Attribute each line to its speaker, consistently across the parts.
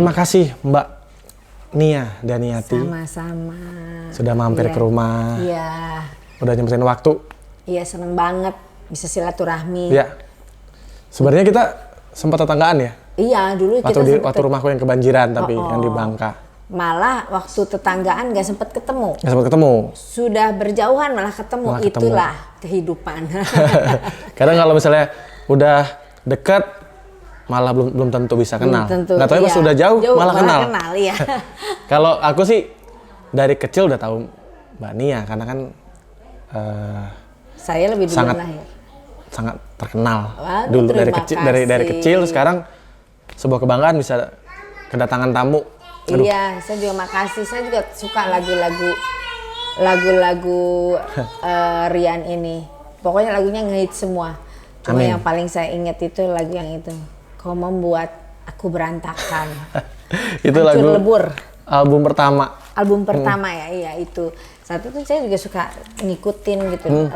Speaker 1: Terima kasih Mbak Nia Daniati.
Speaker 2: Sama-sama.
Speaker 1: Sudah mampir ke rumah.
Speaker 2: Iya.
Speaker 1: Udah nyempetin waktu.
Speaker 2: Iya, seneng banget bisa silaturahmi.
Speaker 1: Iya. Sebenarnya kita sempat tetanggaan ya?
Speaker 2: Iya, dulu
Speaker 1: waktu rumahku yang kebanjiran tapi yang di Bangka.
Speaker 2: Malah waktu tetanggaan gak sempet ketemu.
Speaker 1: Gak sempet ketemu.
Speaker 2: Sudah berjauhan malah ketemu. Itulah kehidupan.
Speaker 1: Kadang kalau misalnya udah dekat malah belum tentu bisa kenal. Nggak tahu pas sudah jauh malah kenal.
Speaker 2: Iya.
Speaker 1: Kalau aku sih dari kecil udah tahu Mbak Nia karena kan
Speaker 2: saya lebih dulu lahir.
Speaker 1: Sangat terkenal.
Speaker 2: Waduh,
Speaker 1: dulu dari kecil sekarang sebuah kebanggaan bisa kedatangan tamu. Aduh.
Speaker 2: Iya, saya juga makasih. Saya juga suka lagu-lagu Rian ini. Pokoknya lagunya ngehit semua. Cuma yang paling saya ingat itu lagu yang itu. Kau membuat aku berantakan.
Speaker 1: Itu
Speaker 2: Hancur
Speaker 1: lagu
Speaker 2: lebur.
Speaker 1: Album pertama.
Speaker 2: Album pertama ya, iya itu. Satu tuh saya juga suka ngikutin gitu.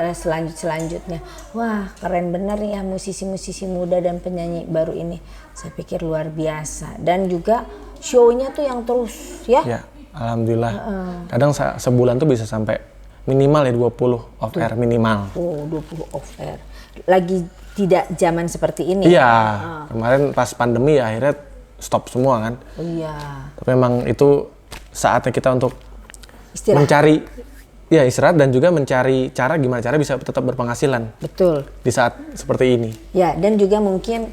Speaker 2: Selanjutnya. Wah, keren bener ya musisi-musisi muda dan penyanyi baru ini. Saya pikir luar biasa. Dan juga show-nya tuh yang terus ya.
Speaker 1: Ya, alhamdulillah. Kadang sebulan tuh bisa sampai minimal ya 20 off air minimal.
Speaker 2: Oh, 20 off air. Lagi tidak zaman seperti ini.
Speaker 1: Iya. Kemarin pas pandemi ya akhirnya stop semua kan.
Speaker 2: Oh iya.
Speaker 1: Tapi memang itu saatnya kita untuk
Speaker 2: istirahat.
Speaker 1: Mencari istirahat dan juga mencari gimana cara bisa tetap berpenghasilan.
Speaker 2: Betul.
Speaker 1: Di saat seperti ini.
Speaker 2: Ya, dan juga mungkin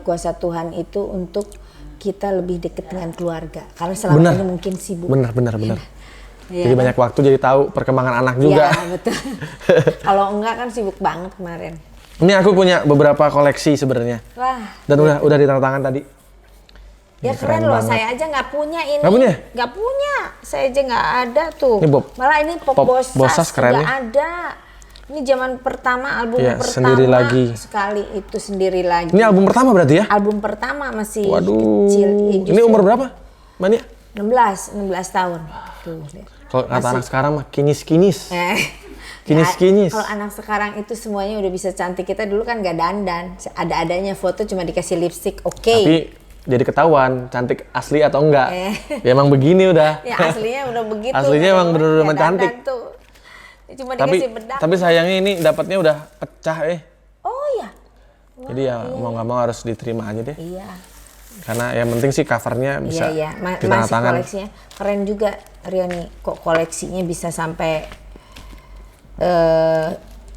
Speaker 2: kuasa Tuhan itu untuk kita lebih dekat dengan keluarga. Karena selama ini mungkin sibuk.
Speaker 1: Benar.
Speaker 2: Ya,
Speaker 1: jadi banyak waktu, jadi tahu perkembangan anak juga.
Speaker 2: Iya, betul. Kalau enggak kan sibuk banget kemarin.
Speaker 1: Ini aku punya beberapa koleksi sebenarnya.
Speaker 2: Wah.
Speaker 1: Dan udah ditandatangan tadi.
Speaker 2: Ya keren loh, saya aja nggak punya ini.
Speaker 1: Nggak punya?
Speaker 2: Nggak punya, saya aja nggak ada tuh.
Speaker 1: Ini
Speaker 2: malah ini Pop Bossas
Speaker 1: keren
Speaker 2: nggak ada. Ini zaman pertama, album pertama
Speaker 1: sendiri lagi.
Speaker 2: Sekali itu sendiri lagi.
Speaker 1: Ini album pertama berarti ya?
Speaker 2: Album pertama masih
Speaker 1: Waduh.
Speaker 2: kecil.
Speaker 1: Ini umur berapa, Mbak Nia?
Speaker 2: 16 tahun. Tuh,
Speaker 1: kalau kata anak sekarang mah kinis. Kinis.
Speaker 2: Kalau anak sekarang itu semuanya udah bisa cantik. Kita dulu kan nggak dandan. Ada-adanya foto cuma dikasih lipstick, oke.
Speaker 1: Tapi jadi ketahuan cantik asli atau enggak. Ya emang begini udah.
Speaker 2: Ya aslinya udah begitu.
Speaker 1: Aslinya emang bener-bener cantik.
Speaker 2: Cuma dikasih bedak.
Speaker 1: Tapi sayangnya ini dapatnya udah pecah
Speaker 2: Oh ya.
Speaker 1: Jadi ya mau nggak mau harus diterima aja deh.
Speaker 2: Iya.
Speaker 1: Karena yang penting sih covernya bisa
Speaker 2: ditandatangan. Masih koleksinya keren juga Riani. Kok koleksinya bisa sampai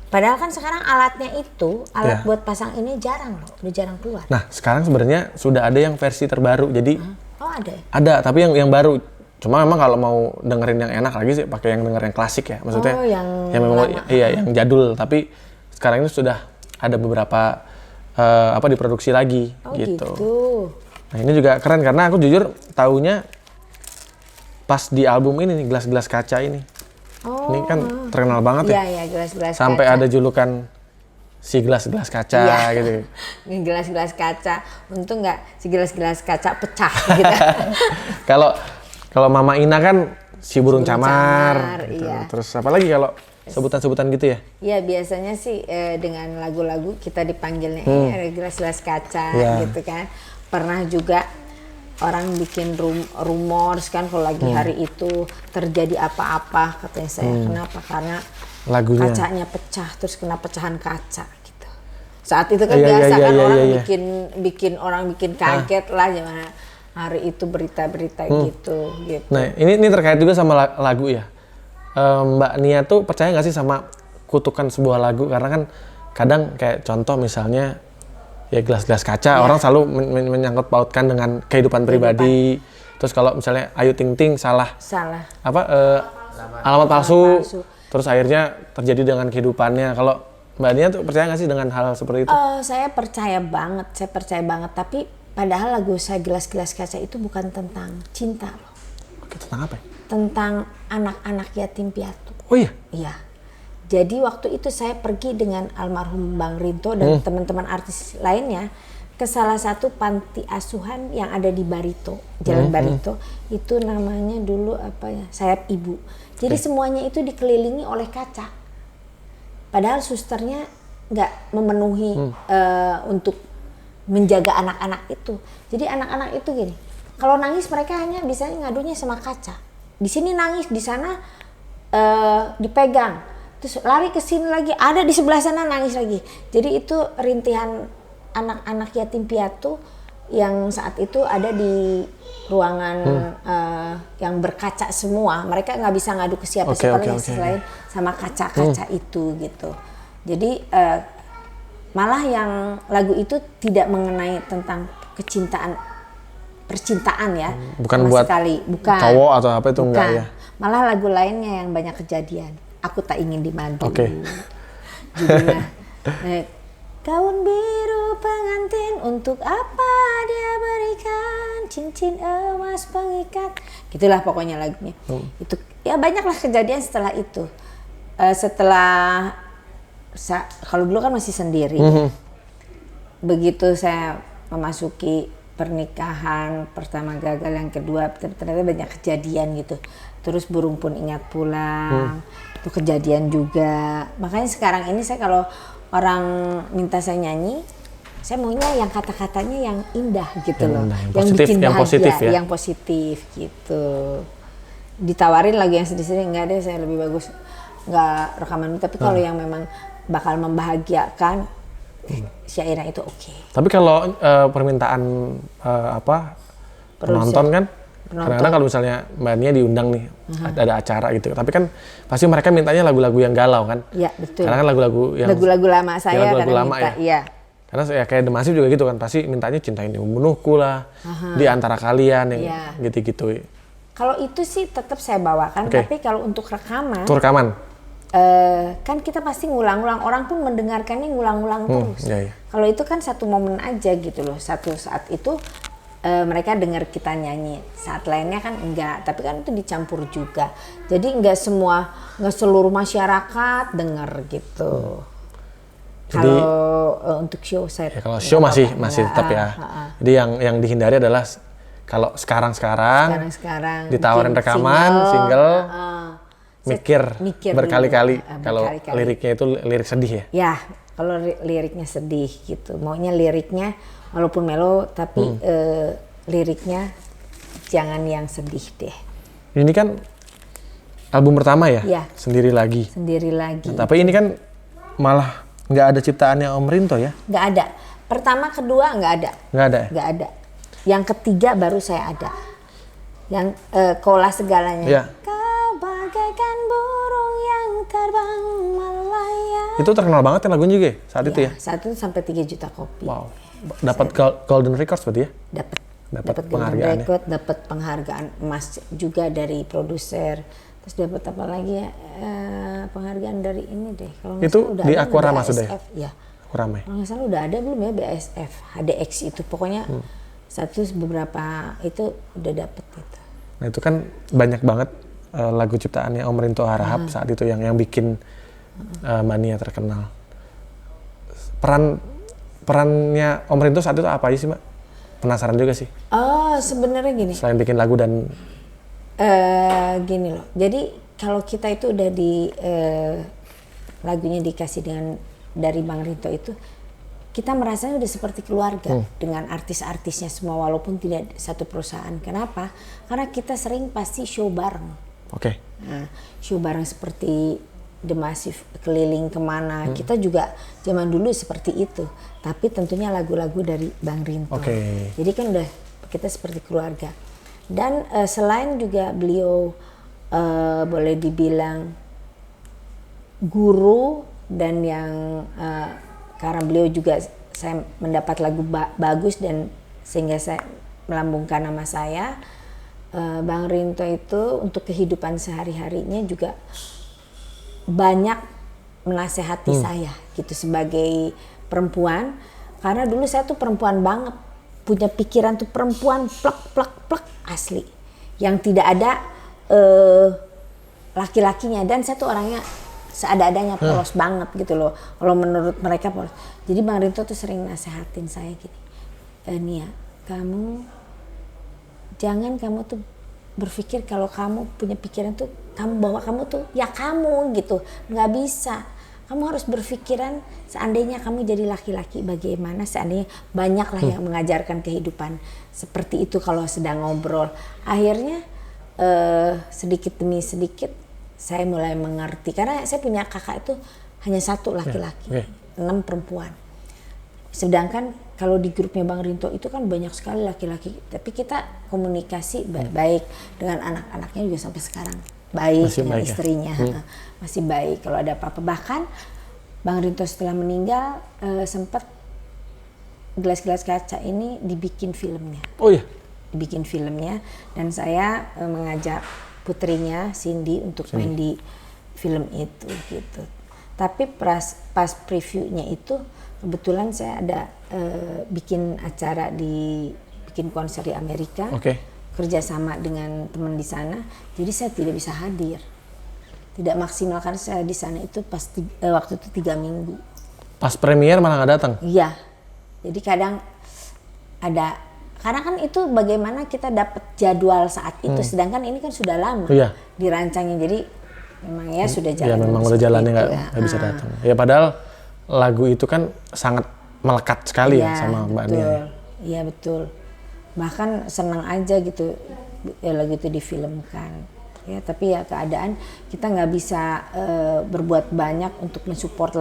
Speaker 2: padahal kan sekarang alatnya itu buat pasang ini jarang loh, udah jarang keluar.
Speaker 1: Nah sekarang sebenarnya sudah ada yang versi terbaru, jadi
Speaker 2: ada.
Speaker 1: Ada, tapi yang baru. Cuma memang kalau mau dengerin yang enak lagi sih pakai yang denger yang klasik ya, maksudnya yang memang yang jadul. Tapi sekarang ini sudah ada beberapa diproduksi lagi gitu. Nah ini juga keren karena aku jujur taunya pas di album ini nih, gelas-gelas kaca ini. Ini kan terkenal banget ya.
Speaker 2: Iya, gelas-gelas kaca.
Speaker 1: Sampai ada julukan si gelas-gelas kaca gitu.
Speaker 2: Gelas-gelas kaca. Untung nggak si gelas-gelas kaca pecah gitu.
Speaker 1: Kalau Mama Ina kan si burung camar gitu.
Speaker 2: Iya.
Speaker 1: Terus apa lagi kalau sebutan-sebutan gitu ya?
Speaker 2: Iya, biasanya sih dengan lagu-lagu kita dipanggilnya ada gelas-gelas kaca gitu kan. Pernah juga orang bikin rumors kan kalau lagi hari itu terjadi apa-apa, katanya saya. Kenapa? Karena
Speaker 1: lagunya
Speaker 2: kacanya pecah, terus kena pecahan kaca gitu. Saat itu kan biasa kan orang bikin orang bikin kaget lah gimana hari itu berita-berita gitu.
Speaker 1: Nah ini terkait juga sama lagu ya. Mbak Nia tuh percaya nggak sih sama kutukan sebuah lagu? Karena kan kadang kayak contoh misalnya ya gelas-gelas kaca, orang selalu menyangkut pautkan dengan kehidupan pribadi. Terus kalau misalnya Ayu Ting Ting salah alamat palsu, terus akhirnya terjadi dengan kehidupannya. Kalau Mbak Nia tuh percaya nggak sih dengan hal seperti itu?
Speaker 2: Saya percaya banget. Tapi padahal lagu saya gelas-gelas kaca itu bukan tentang cinta loh.
Speaker 1: Oke, tentang apa ya?
Speaker 2: Tentang anak-anak yatim piatu.
Speaker 1: Oh iya?
Speaker 2: Iya. Jadi waktu itu saya pergi dengan almarhum Bang Rinto dan teman-teman artis lainnya ke salah satu panti asuhan yang ada di Barito, Jalan Barito. Itu namanya dulu Sayap Ibu. Jadi semuanya itu dikelilingi oleh kaca. Padahal susternya nggak memenuhi untuk menjaga anak-anak itu. Jadi anak-anak itu gini, Kalau nangis mereka hanya bisa ngadunya sama kaca. Di sini nangis, di sana dipegang. Terus lari ke sini lagi, ada di sebelah sana nangis lagi. Jadi itu rintihan anak-anak yatim piatu yang saat itu ada di ruangan yang berkaca semua. Mereka nggak bisa ngadu ke siapa selain sama kaca-kaca itu gitu. Jadi malah yang lagu itu tidak mengenai tentang percintaan ya.
Speaker 1: Bukan buat
Speaker 2: bukan
Speaker 1: cowok atau apa itu, enggak ya.
Speaker 2: Malah lagu lainnya yang banyak kejadian. Aku tak ingin dimadu.
Speaker 1: Oke.
Speaker 2: Judulnya gaun biru pengantin, untuk apa dia berikan cincin emas pengikat. Gitulah pokoknya lagunya. Itu ya banyaklah kejadian setelah itu. Kalau dulu kan masih sendiri. Begitu saya memasuki pernikahan, pertama gagal, yang kedua ternyata banyak kejadian gitu. Terus burung pun ingat pulang, itu kejadian juga. Makanya sekarang ini saya kalau orang minta saya nyanyi, saya maunya yang kata-katanya yang indah gitu loh, yang bikin bahagia, yang positif gitu. Ditawarin lagu yang sedih-sedih, enggak deh, saya lebih bagus nggak rekaman. Tapi kalau yang memang bakal membahagiakan, syairnya itu oke.
Speaker 1: Tapi kalau permintaan penonton kan, kadang-kadang kalau misalnya Mbak Nia diundang nih, ada acara gitu, tapi kan pasti mereka mintanya lagu-lagu yang galau kan?
Speaker 2: Iya betul.
Speaker 1: Karena kan lagu-lagu
Speaker 2: lama saya
Speaker 1: lagu-lagu lama
Speaker 2: minta, iya.
Speaker 1: Karena ya kayak The Massive juga gitu kan, pasti mintanya Cinta Ini Membunuhku lah, Di Antara Kalian yang gitu-gitu.
Speaker 2: Kalau itu sih tetap saya bawakan, tapi kalau untuk rekaman.
Speaker 1: Itu rekaman.
Speaker 2: Kan kita pasti ngulang-ulang, orang pun mendengarkannya ngulang-ulang terus. Kalau itu kan satu momen aja gitu loh, satu saat itu mereka dengar kita nyanyi, saat lainnya kan enggak, tapi kan itu dicampur juga. Jadi enggak seluruh masyarakat dengar gitu. Kalau untuk show saya
Speaker 1: kalau show masih tetap ya. Jadi yang dihindari adalah kalau sekarang ditawarin rekaman single mikir berkali-kali kalau liriknya itu lirik sedih ya.
Speaker 2: Ya, kalau liriknya sedih gitu. Maunya liriknya walaupun melo tapi liriknya jangan yang sedih deh. Ini
Speaker 1: kan album pertama ya? Sendiri Lagi. Nah, tapi ini kan malah nggak ada ciptaannya Om Rinto ya?
Speaker 2: Nggak ada. Pertama, kedua nggak ada. Nggak ada. Yang ketiga baru saya ada. Yang Kola Segalanya.
Speaker 1: Ya.
Speaker 2: Kau bagaikan burung yang terbang melayang.
Speaker 1: Itu terkenal banget ya lagunya juga saat itu ya?
Speaker 2: Saat itu sampai 3 juta kopi.
Speaker 1: Wow. Dapat Golden Records berarti ya? Dapat penghargaan.
Speaker 2: Dapat penghargaan emas juga dari produser. Terus dapat apa lagi ya? Penghargaan dari ini deh. Kalau
Speaker 1: itu
Speaker 2: udah
Speaker 1: di Aquarama sudah
Speaker 2: ya?
Speaker 1: Aquarama.
Speaker 2: Kalau nggak salah udah ada belum ya BASF, HDX itu. Pokoknya satu beberapa itu udah dapet gitu.
Speaker 1: Nah itu kan banyak banget lagu ciptaannya Om Rinto Harahap saat itu yang bikin Mbak Nia terkenal. Perannya Om Rinto saat itu apa aja sih Mbak? Penasaran juga sih.
Speaker 2: Oh sebenarnya gini.
Speaker 1: Selain bikin lagu dan
Speaker 2: gini loh. Jadi kalau kita itu udah di lagunya dikasih dari Bang Rinto itu, kita merasanya udah seperti keluarga dengan artis-artisnya semua walaupun tidak satu perusahaan. Kenapa? Karena kita sering pasti show bareng.
Speaker 1: Oke.
Speaker 2: Nah, show bareng seperti The Massive keliling kemana. Kita juga zaman dulu seperti itu. Tapi tentunya lagu-lagu dari Bang Rinto. Jadi kan udah kita seperti keluarga. Dan selain juga beliau boleh dibilang guru dan yang karena beliau juga saya mendapat lagu bagus dan sehingga saya melambungkan nama saya. Bang Rinto itu untuk kehidupan sehari-harinya juga banyak menasehati saya gitu sebagai perempuan, karena dulu saya tuh perempuan banget, punya pikiran tuh perempuan plek asli yang tidak ada laki-lakinya, dan saya tuh orangnya seada-adanya polos banget gitu loh kalau menurut mereka polos. Jadi Bang Rinto tuh sering nasehatin saya gini, Nia, jangan kamu tuh berpikir kalau kamu punya pikiran tuh kamu bahwa kamu tuh ya kamu gitu, nggak bisa. kamu harus berpikiran seandainya kamu jadi laki-laki bagaimana, seandainya banyaklah yang mengajarkan kehidupan seperti itu kalau sedang ngobrol. Akhirnya sedikit demi sedikit saya mulai mengerti, karena saya punya kakak itu hanya satu laki-laki, 6 perempuan. Sedangkan kalau di grupnya Bang Rinto itu kan banyak sekali laki-laki, tapi kita komunikasi baik dengan anak-anaknya juga sampai sekarang. Baik
Speaker 1: masih
Speaker 2: dengan
Speaker 1: baik
Speaker 2: istrinya, masih baik. Kalau ada apa-apa, bahkan Bang Rinto setelah meninggal sempat gelas-gelas kaca ini dibikin filmnya.
Speaker 1: Oh iya?
Speaker 2: Dibikin filmnya, dan saya mengajak putrinya Cindy untuk main di film itu gitu. Tapi pas previewnya itu kebetulan saya ada bikin acara bikin konser di Amerika, kerjasama dengan teman di sana, jadi saya tidak bisa hadir, tidak maksimal karena saya di sana itu waktu itu 3 minggu.
Speaker 1: Pas premier malah nggak datang?
Speaker 2: Iya, jadi kadang ada, karena kan itu bagaimana kita dapat jadwal saat itu, sedangkan ini kan sudah lama dirancangnya, jadi memang ya sudah jalan.
Speaker 1: Ya memang udah jalannya nggak bisa datang. Ya padahal lagu itu kan sangat melekat sekali ya sama Mbak Nia.
Speaker 2: Iya betul. Bahkan senang aja gitu ya lagu itu difilmkan. Ya tapi ya keadaan kita nggak bisa berbuat banyak untuk mensupport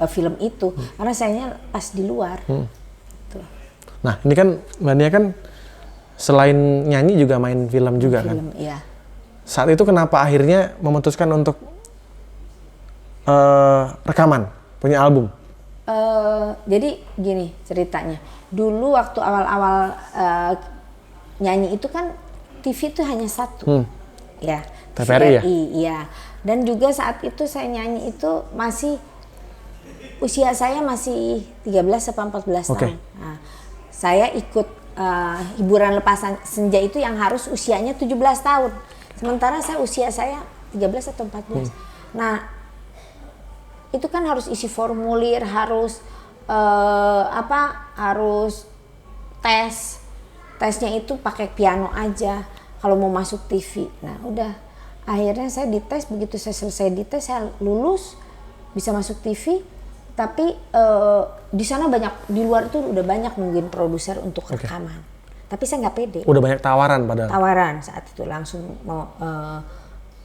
Speaker 2: film itu karena sayanya pas di luar. Tuh.
Speaker 1: Nah ini kan Mbak Nia kan selain nyanyi juga main film juga kan?
Speaker 2: Iya.
Speaker 1: Saat itu kenapa akhirnya memutuskan untuk rekaman, punya album?
Speaker 2: Jadi gini ceritanya. Dulu waktu awal-awal nyanyi itu kan TV itu hanya satu. Ya,
Speaker 1: TVRI ya?
Speaker 2: Iya. Dan juga saat itu saya nyanyi itu usia saya masih 13 atau 14 tahun. Nah, saya ikut hiburan lepasan senja itu yang harus usianya 17 tahun. Sementara usia saya 13 atau 14. Nah, itu kan harus isi formulir, harus harus tesnya itu pakai piano aja kalau mau masuk TV. Nah udah akhirnya saya dites, begitu saya selesai dites saya lulus bisa masuk TV, tapi di sana di luar itu udah banyak nungguin produser untuk rekaman. Tapi saya nggak pede.
Speaker 1: Udah banyak tawaran padahal.
Speaker 2: Tawaran saat itu langsung mau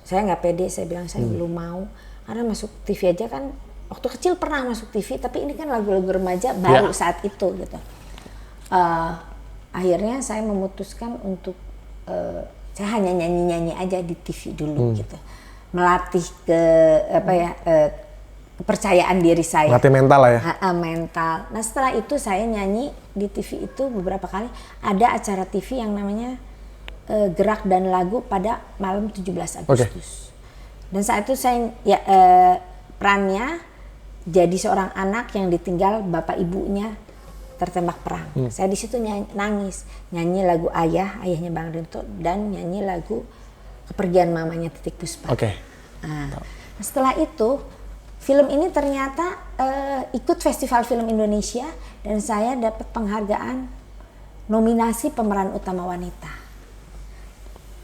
Speaker 2: saya nggak pede, saya bilang saya belum mau. Karena masuk TV aja kan, waktu kecil pernah masuk TV, tapi ini kan lagu-lagu remaja baru saat itu gitu. Akhirnya saya memutuskan untuk saya hanya nyanyi-nyanyi aja di TV dulu gitu. Melatih kepercayaan diri saya.
Speaker 1: Melatih mental lah ya?
Speaker 2: Mental. Nah setelah itu saya nyanyi di TV itu beberapa kali. Ada acara TV yang namanya Gerak dan Lagu pada malam 17 Agustus. Dan saat itu saya perannya jadi seorang anak yang ditinggal bapak ibunya tertembak perang. Saya di situ nangis, nyanyi lagu ayahnya Bang Rinto, dan nyanyi lagu Kepergian Mamanya Titik Puspa. Nah, setelah itu film ini ternyata ikut Festival Film Indonesia dan saya dapat penghargaan nominasi pemeran utama wanita.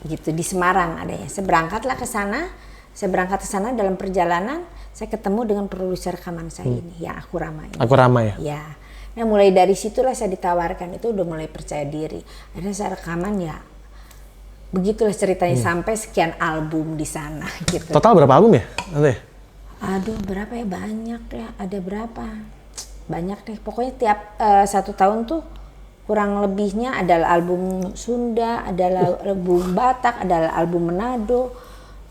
Speaker 2: Gitu di Semarang adanya. Saya berangkat ke sana dalam perjalanan saya ketemu dengan produser rekaman saya ini, yang Aku Rama ini.
Speaker 1: Aku Rama ya?
Speaker 2: Ya. Nah mulai dari situlah saya ditawarkan, itu udah mulai percaya diri. Akhirnya saya rekaman ya, begitulah ceritanya sampai sekian album di sana gitu.
Speaker 1: Total berapa album ya?
Speaker 2: Aduh berapa ya, banyak ya, ada berapa? Banyak deh, pokoknya tiap 1 tahun tuh kurang lebihnya ada album Sunda, ada album Batak, ada album Manado,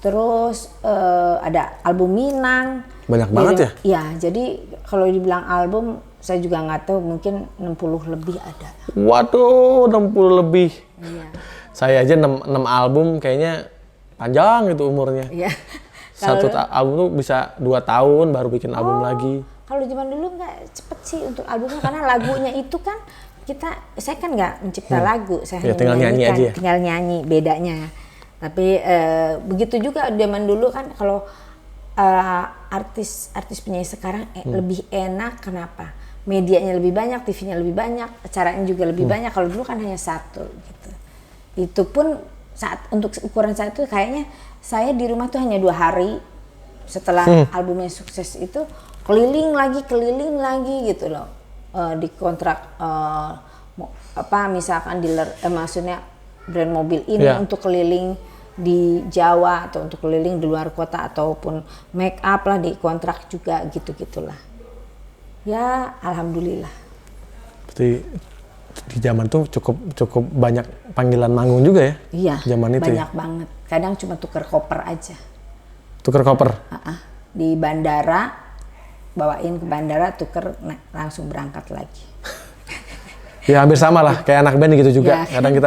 Speaker 2: terus ada album Minang.
Speaker 1: Banyak banget ya?
Speaker 2: Iya, jadi kalau dibilang album saya juga nggak tahu, mungkin 60 lebih ada.
Speaker 1: Waduh, 60 lebih.
Speaker 2: Iya.
Speaker 1: Saya aja 6 album kayaknya panjang gitu umurnya.
Speaker 2: Iya.
Speaker 1: Satu album tuh bisa 2 tahun baru bikin album lagi.
Speaker 2: Kalau zaman dulu nggak cepet sih untuk albumnya, karena lagunya itu kan saya kan nggak mencipta lagu, saya hanya
Speaker 1: tinggal nyanyi aja ya?
Speaker 2: Tinggal nyanyi, bedanya. Tapi begitu juga zaman dulu kan, kalau artis penyanyi sekarang lebih enak, kenapa? Medianya lebih banyak, TV-nya lebih banyak, acaranya juga lebih banyak. Kalau dulu kan hanya satu gitu. Itu pun untuk ukuran saat itu kayaknya saya di rumah tuh hanya 2 hari setelah albumnya sukses itu keliling lagi gitu loh, di kontrak misalkan dealer, maksudnya brand mobil ini untuk keliling di Jawa atau untuk keliling di luar kota ataupun make up lah di kontrak juga gitulah. Ya alhamdulillah.
Speaker 1: Berarti di zaman tuh cukup banyak panggilan manggung juga ya?
Speaker 2: Iya.
Speaker 1: Zaman itu
Speaker 2: banyak banget. Kadang cuma tuker koper aja.
Speaker 1: Tuker koper?
Speaker 2: Di bandara, bawain ke bandara, tuker, langsung berangkat lagi.
Speaker 1: Ya hampir sama lah, kayak anak band gitu juga. Ya. Kadang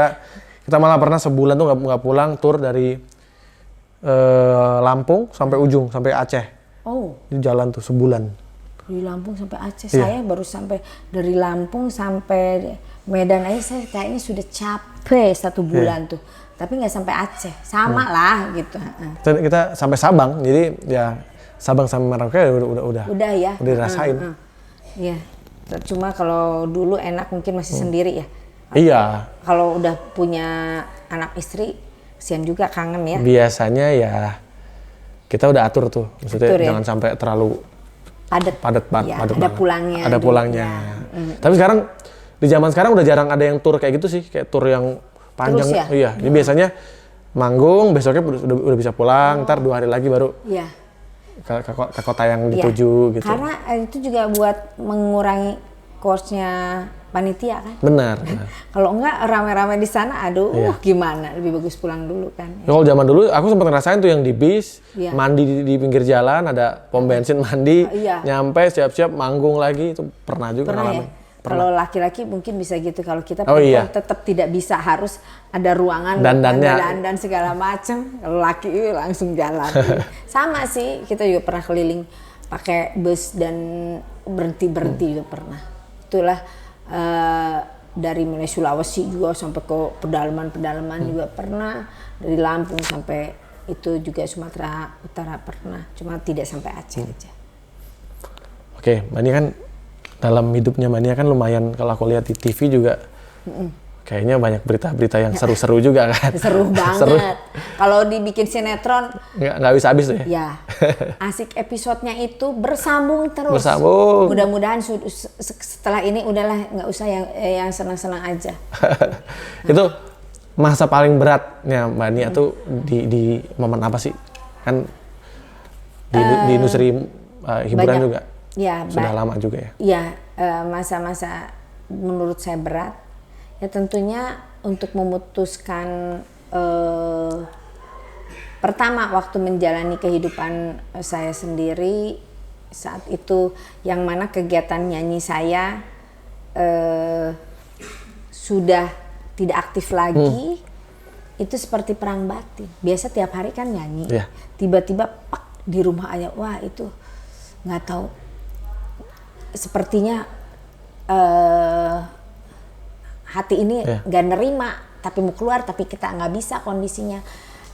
Speaker 1: kita malah pernah sebulan tuh nggak pulang, tur dari Lampung sampai ujung, sampai Aceh.
Speaker 2: Oh.
Speaker 1: Itu jalan tuh sebulan.
Speaker 2: Dari Lampung sampai Aceh, saya baru sampai dari Lampung sampai Medan aja saya kayaknya sudah capek 1 bulan tuh. Tapi nggak sampai Aceh, sama lah gitu.
Speaker 1: Kita sampai Sabang, jadi ya Sabang sama Merauke udah
Speaker 2: ya.
Speaker 1: Udah dirasain.
Speaker 2: Iya. Cuma kalau dulu enak mungkin masih sendiri ya.
Speaker 1: Iya.
Speaker 2: Kalau udah punya anak istri, kesian juga kangen ya.
Speaker 1: Biasanya ya kita udah atur tuh, maksudnya jangan sampai terlalu padat banget.
Speaker 2: Ada pulangnya.
Speaker 1: Ada pulangnya. Tapi sekarang di zaman sekarang udah jarang ada yang tur kayak gitu sih, kayak tur yang panjang.
Speaker 2: Terus ya?
Speaker 1: Iya. Jadi biasanya manggung, besoknya udah bisa pulang, ntar 2 hari lagi baru.
Speaker 2: Iya.
Speaker 1: Ke kota yang dituju gitu.
Speaker 2: Karena itu juga buat mengurangi cost-nya panitia kan.
Speaker 1: Benar.
Speaker 2: Kalau enggak rame-rame di sana, gimana? Lebih bagus pulang dulu kan.
Speaker 1: Ya, kalau zaman dulu aku sempat ngerasain tuh yang di bis, mandi di pinggir jalan, ada pom bensin mandi, nyampe siap-siap manggung lagi, itu pernah juga ngalamin.
Speaker 2: Ya? Kalau laki-laki mungkin bisa gitu, kalau kita perempuan tetap tidak bisa, harus ada ruangan dan segala macam. Kalau laki langsung jalan. Sama sih, kita juga pernah keliling pakai bus dan berhenti juga pernah. Itulah dari mulai Sulawesi juga sampai ke pedalaman juga pernah, dari Lampung sampai itu juga Sumatera Utara pernah, cuma tidak sampai Aceh aja.
Speaker 1: Oke, Mbak Nia kan dalam hidupnya Mbak Nia kan lumayan, kalau aku lihat di TV juga kayaknya banyak berita-berita yang seru-seru juga kan.
Speaker 2: Seru banget. Kalau dibikin sinetron
Speaker 1: nggak bisa habis tuh ya.
Speaker 2: Ya, asik episodenya itu bersambung terus.
Speaker 1: Bersambung.
Speaker 2: Mudah-mudahan setelah ini udahlah nggak usah yang senang-senang aja.
Speaker 1: Itu masa paling beratnya Mbak Nia tuh di momen apa sih? Kan di industri hiburan banyak, juga.
Speaker 2: Ya,
Speaker 1: sudah lama juga ya.
Speaker 2: Ya, masa-masa menurut saya berat. Ya tentunya untuk memutuskan pertama waktu menjalani kehidupan saya sendiri saat itu, yang mana kegiatan nyanyi saya sudah tidak aktif lagi. Itu seperti perang batin. Biasa tiap hari kan nyanyi, tiba-tiba di rumah aja, wah itu nggak tahu, sepertinya hati ini nggak nerima, tapi mau keluar, tapi kita nggak bisa kondisinya.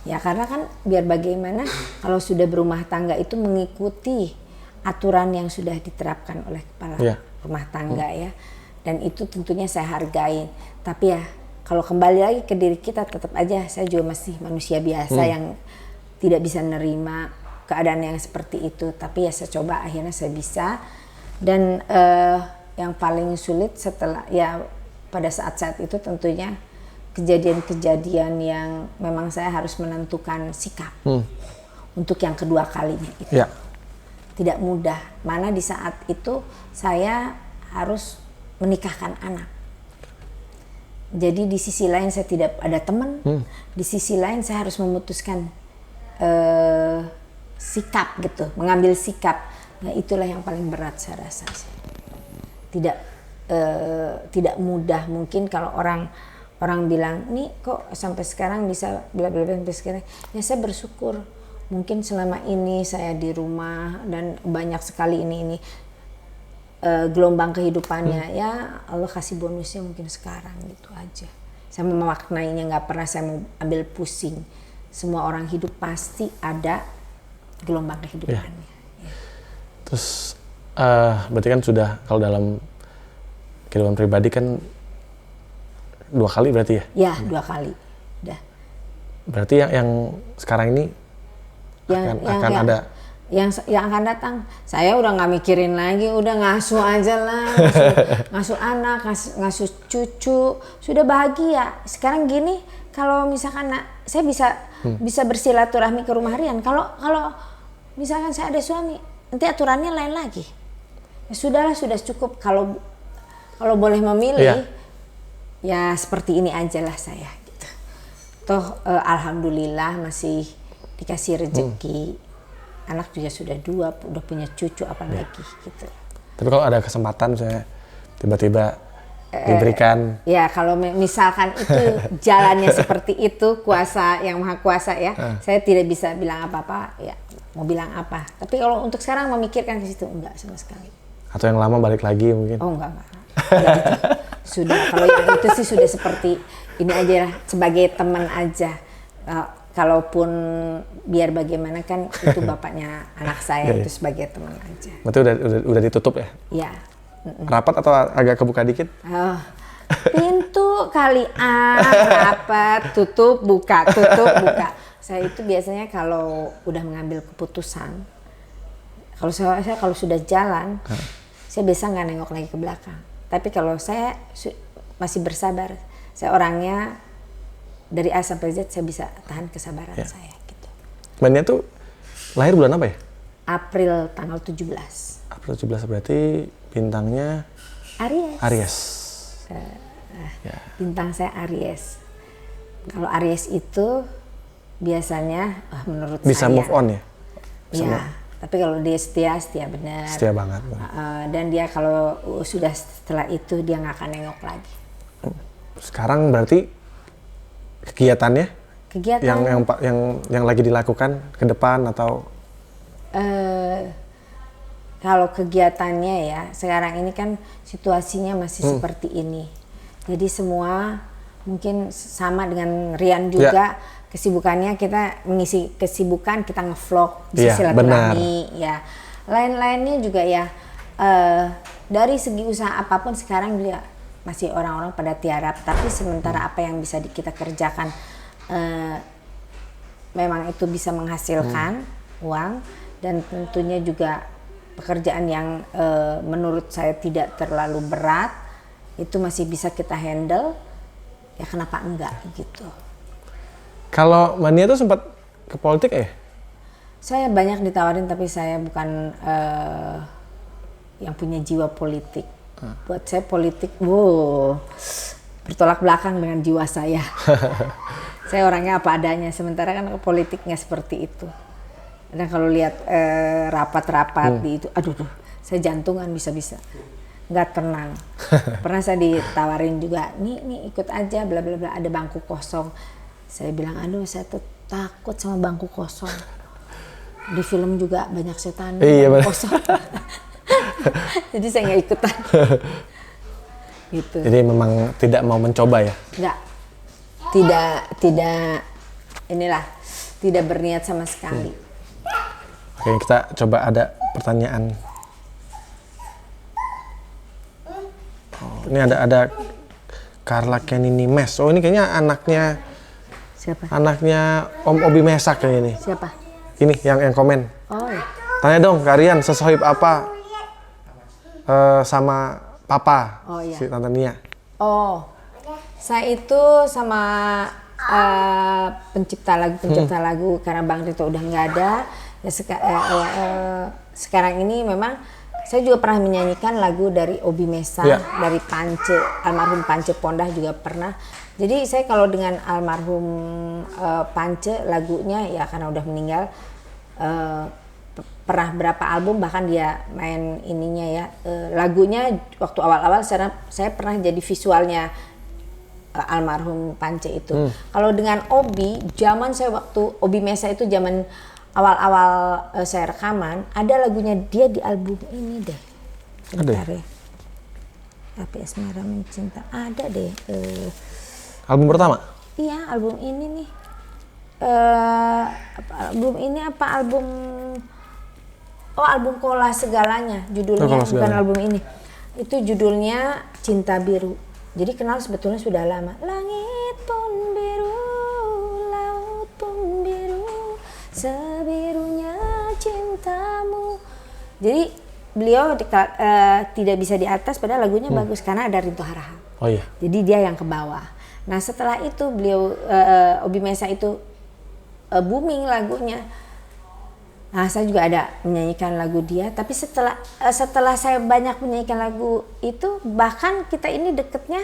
Speaker 2: Ya karena kan biar bagaimana kalau sudah berumah tangga itu mengikuti aturan yang sudah diterapkan oleh kepala rumah tangga ya. Dan itu tentunya saya hargai. Tapi ya kalau kembali lagi ke diri kita, tetap aja saya juga masih manusia biasa yang tidak bisa nerima keadaan yang seperti itu. Tapi ya saya coba, akhirnya saya bisa. Dan yang paling sulit setelah pada saat-saat itu tentunya kejadian-kejadian yang memang saya harus menentukan sikap untuk yang kedua kalinya itu. Tidak mudah, mana di saat itu saya harus menikahkan anak. Jadi di sisi lain saya tidak ada teman, di sisi lain saya harus memutuskan sikap gitu, mengambil sikap. Nah itulah yang paling berat saya rasa sih. Tidak mudah. Mungkin kalau orang bilang, nih kok sampai sekarang bisa bla-bla sampai sekarang, ya saya bersyukur. Mungkin selama ini saya di rumah dan banyak sekali ini gelombang kehidupannya, ya Allah kasih bonusnya mungkin sekarang gitu aja. Saya memaknainya, nggak pernah saya mau ambil pusing. Semua orang hidup pasti ada gelombang kehidupannya.
Speaker 1: Terus berarti kan sudah, kalau dalam kehidupan pribadi kan 2 kali berarti ya?
Speaker 2: Ya, 2 kali. Udah.
Speaker 1: Berarti yang sekarang ini akan ada
Speaker 2: yang akan datang. Saya udah nggak mikirin lagi, udah ngasuh aja lah, ngasuh anak, ngasuh cucu, sudah bahagia. Sekarang gini, kalau misalkan saya bisa bersilaturahmi ke rumah Rian. Kalau misalkan saya ada suami, nanti aturannya lain lagi. Ya sudahlah, sudah cukup. Kalau boleh memilih, ya seperti ini aja lah saya. Gitu. Toh alhamdulillah masih dikasih rezeki. Anak juga sudah 2, udah punya cucu apalagi gitu.
Speaker 1: Tapi kalau ada kesempatan saya tiba-tiba diberikan.
Speaker 2: Ya kalau misalkan itu jalannya seperti itu, kuasa yang maha kuasa ya, saya tidak bisa bilang apa-apa ya, mau bilang apa. Tapi kalau untuk sekarang memikirkan ke situ, enggak sama sekali.
Speaker 1: Atau yang lama balik lagi mungkin?
Speaker 2: Oh enggak. Gitu. Sudah, kalau yang itu sih sudah seperti ini aja lah, sebagai teman aja. Kalaupun biar bagaimana kan itu bapaknya anak saya, itu sebagai teman aja.
Speaker 1: Berarti udah ditutup ya?
Speaker 2: Iya.
Speaker 1: Rapat atau agak kebuka dikit?
Speaker 2: Pintu kali rapat, tutup, buka. Saya itu biasanya kalau udah mengambil keputusan, kalau saya kalau sudah jalan, saya biasa nggak nengok lagi ke belakang. Tapi kalau saya masih bersabar, saya orangnya dari A sampai Z saya bisa tahan kesabaran saya gitu.
Speaker 1: Mbak Nia tuh lahir bulan apa ya?
Speaker 2: April tanggal 17.
Speaker 1: April 17 berarti bintangnya Aries.
Speaker 2: Bintang saya Aries. Kalau Aries itu biasanya menurut
Speaker 1: bisa
Speaker 2: saya
Speaker 1: move on ya?
Speaker 2: Iya. Tapi kalau dia setia benar.
Speaker 1: Setia banget.
Speaker 2: Dan dia kalau sudah setelah itu dia nggak akan nengok lagi.
Speaker 1: Sekarang berarti kegiatan yang lagi dilakukan ke depan atau
Speaker 2: kalau kegiatannya ya sekarang ini kan situasinya masih seperti ini, jadi semua mungkin sama dengan Rian juga kesibukannya, kita mengisi kesibukan, kita ngevlog, bisa silaturahmi ya, lain-lainnya juga ya. Dari segi usaha apapun sekarang juga masih orang-orang pada tiarap, tapi sementara apa yang bisa kita kerjakan memang itu bisa menghasilkan uang, dan tentunya juga pekerjaan yang menurut saya tidak terlalu berat, itu masih bisa kita handle, ya kenapa enggak gitu.
Speaker 1: Kalau Mania tuh sempat ke politik ya?
Speaker 2: Saya banyak ditawarin, tapi saya bukan yang punya jiwa politik. Buat saya politik, bertolak belakang dengan jiwa saya. Saya orangnya apa adanya, sementara kan politiknya seperti itu. Dan kalau lihat rapat-rapat di itu, aduh, saya jantungan bisa-bisa, nggak tenang. Pernah saya ditawarin juga, nih ikut aja, bla bla bla, ada bangku kosong. Saya bilang, aduh, saya tuh takut sama bangku kosong. Di film juga banyak setan bangku kosong. Jadi saya nggak ikutan. Gitu.
Speaker 1: Jadi memang tidak mau mencoba ya?
Speaker 2: Nggak, tidak berniat sama sekali.
Speaker 1: Oke, kita coba ada pertanyaan. Ini ada Carla Kenini Mes. Oh, ini kayaknya anaknya.
Speaker 2: Siapa?
Speaker 1: Anaknya Om Obi Mesak kayak ini.
Speaker 2: Siapa?
Speaker 1: Ini yang komen.
Speaker 2: Oh ya.
Speaker 1: Tanya dong, Karian sesohib apa sama Papa, si Tante Nia?
Speaker 2: Oh, saya itu sama pencipta lagu karena Bang Rito udah nggak ada. Ya, sekarang ini memang saya juga pernah menyanyikan lagu dari Obi Mesa, dari Pance, almarhum Pance Pondah juga pernah. Jadi saya kalau dengan almarhum Pance lagunya ya karena udah meninggal, pernah berapa album, bahkan dia main ininya ya, lagunya waktu awal-awal saya pernah jadi visualnya almarhum Pance itu. Kalau dengan Obi, zaman saya waktu Obi Mesa itu zaman awal-awal saya rekaman, ada lagunya dia di album ini deh. Bentar ya. Api Asmara Mencinta, ada deh.
Speaker 1: Album pertama?
Speaker 2: Iya, album ini nih. Album ini apa album? Oh, album Kola Segalanya judulnya, bukan album ini. Itu judulnya Cinta Biru. Jadi kenal sebetulnya sudah lama. Langit pun biru, laut pun biru, sebirunya cinta Jadi beliau tidak bisa di atas, padahal lagunya bagus karena ada Rinto Harahap.
Speaker 1: Oh iya.
Speaker 2: Jadi dia yang ke bawah. Nah setelah itu beliau Obi Mesa itu booming lagunya. Nah saya juga ada menyanyikan lagu dia. Tapi setelah saya banyak menyanyikan lagu itu, bahkan kita ini deketnya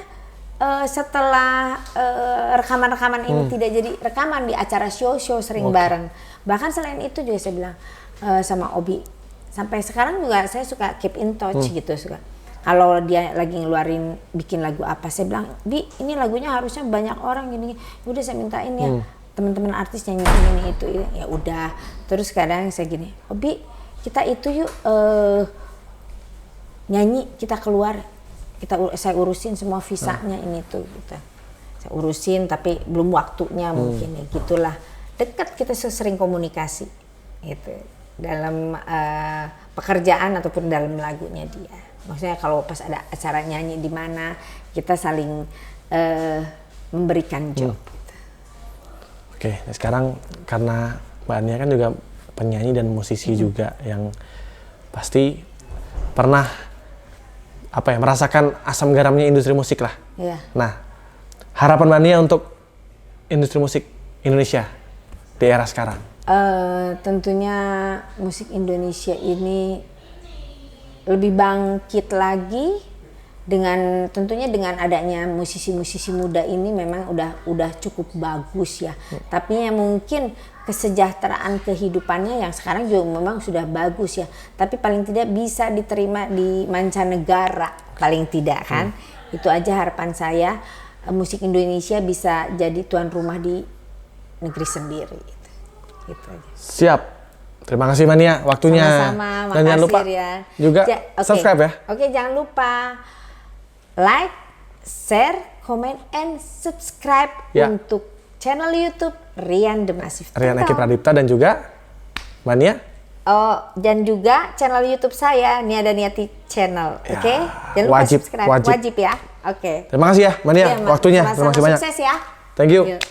Speaker 2: setelah rekaman-rekaman ini tidak jadi rekaman, di acara show-show sering bareng. Bahkan selain itu juga saya bilang sama Obi, sampai sekarang juga saya suka keep in touch gitu, suka. Kalau dia lagi ngeluarin bikin lagu apa, saya bilang, Bi, ini lagunya harusnya banyak orang gini. Udah saya mintain ya teman-teman artis nyanyi ini itu, ya udah. Terus kadang saya gini, Obi, kita itu yuk nyanyi, kita keluar, saya urusin semua visanya ini tuh gitu. Saya urusin tapi belum waktunya mungkin ya gitulah. Dekat, kita sering komunikasi gitu dalam pekerjaan ataupun dalam lagunya dia. Maksudnya kalau pas ada acara nyanyi di mana, kita saling memberikan job.
Speaker 1: Oke, nah sekarang karena Mbak Ania kan juga penyanyi dan musisi juga yang pasti pernah merasakan asam garamnya industri musik lah.
Speaker 2: Iya.
Speaker 1: Nah, harapan Mbak Ania untuk industri musik Indonesia di era sekarang?
Speaker 2: Tentunya musik Indonesia ini lebih bangkit lagi tentunya dengan adanya musisi-musisi muda ini memang udah cukup bagus ya. Tapi yang mungkin kesejahteraan kehidupannya yang sekarang juga memang sudah bagus ya. Tapi paling tidak bisa diterima di mancanegara, paling tidak kan. Itu aja harapan saya, musik Indonesia bisa jadi tuan rumah di negeri sendiri. Gitu aja.
Speaker 1: Siap. Terima kasih Mania waktunya.
Speaker 2: Sama-sama,
Speaker 1: dan jangan lupa juga subscribe ya.
Speaker 2: Oke, jangan lupa like, share, comment, and subscribe untuk channel YouTube Rian The Massive Total.
Speaker 1: Rian Eki Pradipta dan juga Mania.
Speaker 2: Oh, dan juga channel YouTube saya Nia Daniati Channel.
Speaker 1: Ya,
Speaker 2: Oke? Jangan lupa subscribe. Wajib ya. Oke.
Speaker 1: Terima kasih ya Mania waktunya. Terima kasih banyak.
Speaker 2: Sukses ya.
Speaker 1: Thank you.
Speaker 2: Yuk.